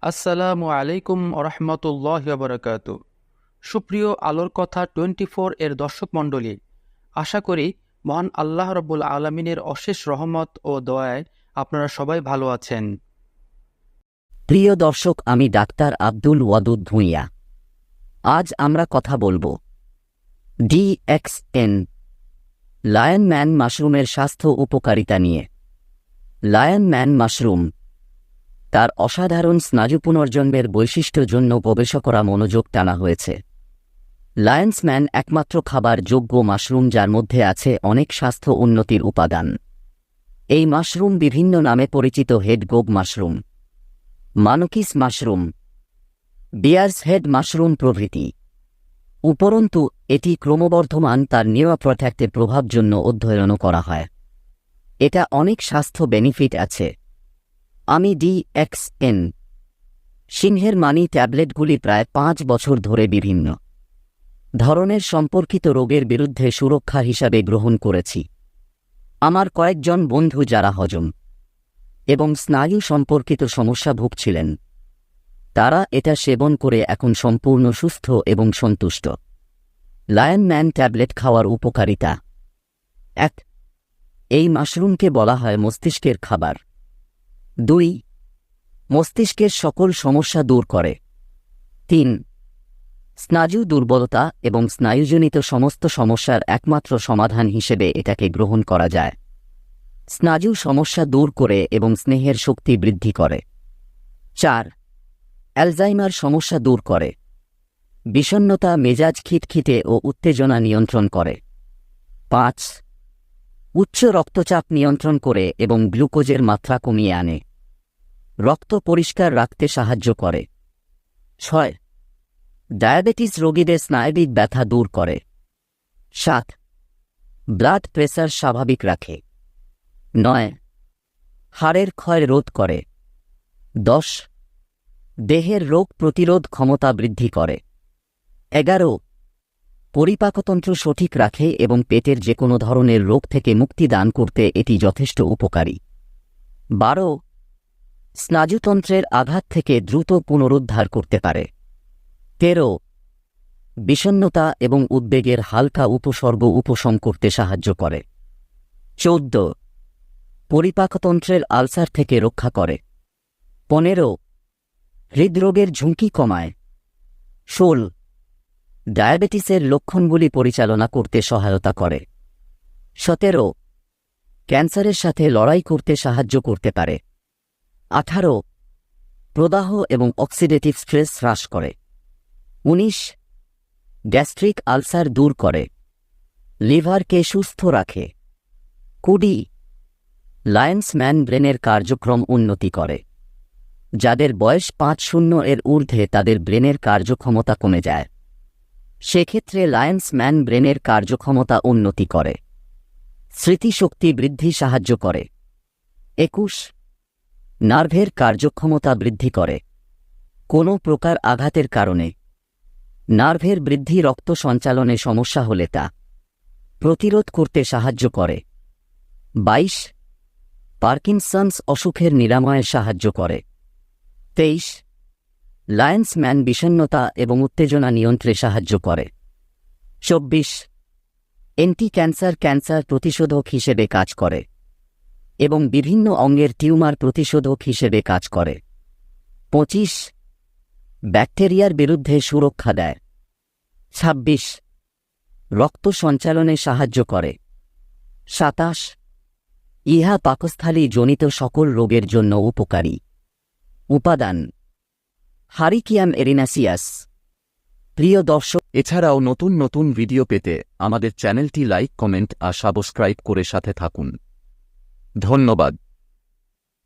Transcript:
আসসালামু আলাইকুম ওরহমতুল্লাহ বারাকাত। সুপ্রিয় আলোর কথা 24 এর দর্শক মণ্ডলী, আশা করি মহান আল্লাহ রব্বুল আলমিনের অশেষ রহমত ও দয়ায় আপনারা সবাই ভালো আছেন। প্রিয় দর্শক, আমি ডাক্তার আব্দুল ওয়াদুদ ভূঁইয়া। আজ আমরা কথা বলবো DXN লায়ন ম্যান মাশরুমের স্বাস্থ্য উপকারিতা নিয়ে। লায়ন ম্যান মাশরুম তার অসাধারণ স্নায়ু পুনর্জন্মের বৈশিষ্ট্যের জন্য গবেষকরা মনোযোগ টানা হয়েছে। লায়ন্স ম্যান একমাত্র খাবার যোগ্য মাশরুম যার মধ্যে আছে অনেক স্বাস্থ্য উন্নতির উপাদান। এই মাশরুম বিভিন্ন নামে পরিচিত: হেড গোব মাশরুম, মানকিস মাশরুম, বিয়ার্স হেড মাশরুম প্রভৃতি। উপরন্তু এটি ক্রমবর্ধমান তার নিউরোপ্রোটেক্টিভ প্রভাব জন্য অধ্যয়ন করা হয়। এটা অনেক স্বাস্থ্য বেনিফিট আছে। আমি DXN সিংহের মানি ট্যাবলেটগুলি প্রায় 5 বছর ধরে বিভিন্ন ধরনের সম্পর্কিত রোগের বিরুদ্ধে সুরক্ষা হিসাবে গ্রহণ করেছি। আমার কয়েকজন বন্ধু যারা হজম এবং স্নায়ু সম্পর্কিত সমস্যা ভুগছিলেন, তারা এটা সেবন করে এখন সম্পূর্ণ সুস্থ এবং সন্তুষ্ট। লায়ন ম্যান ট্যাবলেট খাওয়ার উপকারিতা: 1. এই মাশরুমকে বলা হয় মস্তিষ্কের খাবার। 2. মস্তিষ্কের সকল সমস্যা দূর করে। 3. স্নায়ু দুর্বলতা এবং স্নায়ুজনিত সমস্ত সমস্যার একমাত্র সমাধান হিসেবে এটাকে গ্রহণ করা যায়। স্নায়ু সমস্যা দূর করে এবং স্নেহের শক্তি বৃদ্ধি করে। 4. অ্যালজাইমার সমস্যা দূর করে। বিষণ্ণতা, মেজাজ খিটখিটে ও উত্তেজনা নিয়ন্ত্রণ করে। 5. উচ্চ রক্তচাপ নিয়ন্ত্রণ করে এবং গ্লুকোজের মাত্রা কমিয়ে আনে। রক্ত পরিষ্কার রাখতে সাহায্য করে। 6. ডায়াবেটিস রোগীদের স্নায়বিক ব্যথা দূর করে। 7. ব্লাড প্রেসার স্বাভাবিক রাখে। 9. হাড়ের ক্ষয় রোধ করে। 10. দেহের রোগ প্রতিরোধ ক্ষমতা বৃদ্ধি করে। 11. পরিপাকতন্ত্র সঠিক রাখে এবং পেটের যে কোনো ধরনের রোগ থেকে মুক্তি দান করতে এটি যথেষ্ট উপকারী। 12. স্নায়ুতন্ত্রের আঘাত থেকে দ্রুত পুনরুদ্ধার করতে পারে। 13. বিষণ্ণতা এবং উদ্বেগের হালকা উপসর্গ উপশম করতে সাহায্য করে। 14. পরিপাকতন্ত্রের আলসার থেকে রক্ষা করে। 15. হৃদরোগের ঝুঁকি কমায়। 16. ডায়াবেটিসের লক্ষণগুলি পরিচালনা করতে সহায়তা করে। 17. ক্যান্সারের সাথে লড়াই করতে সাহায্য করতে পারে। 18. প্রদাহ এবং অক্সিডেটিভ স্ট্রেস হ্রাস করে। 19. গ্যাস্ট্রিক আলসার দূর করে। লিভারকে সুস্থ রাখে। 20. লায়ন্স ম্যান ব্রেনের কার্যক্রম উন্নতি করে। যাদের বয়স 50 এর ঊর্ধ্বে তাদের ব্রেনের কার্যক্ষমতা কমে যায়, সেক্ষেত্রে লায়ন্স ম্যান ব্রেনের কার্যক্ষমতা উন্নতি করে। স্মৃতিশক্তি বৃদ্ধি সাহায্য করে। 21. নার্ভের কার্যক্ষমতা বৃদ্ধি করে। কোনো প্রকার আঘাতের কারণে নার্ভের বৃদ্ধি রক্ত সঞ্চালনে সমস্যা হলে তা প্রতিরোধ করতে সাহায্য করে। 22. পার্কিনসন্স অসুখের নিরাময়ে সাহায্য করে। 23. লায়ন্স ম্যান বিষণ্ণতা এবং উত্তেজনা নিয়ন্ত্রণে সাহায্য করে। 24. ক্যান্সার প্রতিষেধক হিসেবে কাজ করে এবং বিভিন্ন অঙ্গের টিউমার প্রতিষেধক হিসেবে কাজ করে। 25. ব্যাকটেরিয়ার বিরুদ্ধে সুরক্ষা দেয়। 26. রক্ত সঞ্চালনে সাহায্য করে। 27. ইহা পাকস্থলী জনিত সকল রোগের জন্য উপকারী। উপাদান: হারিকিয়াম এরিনাসিয়াস। প্রিয় দর্শক, এছাড়াও নতুন নতুন ভিডিও পেতে আমাদের চ্যানেলটি লাইক, কমেন্ট আর সাবস্ক্রাইব করে সাথে থাকুন। ধন্যবাদ।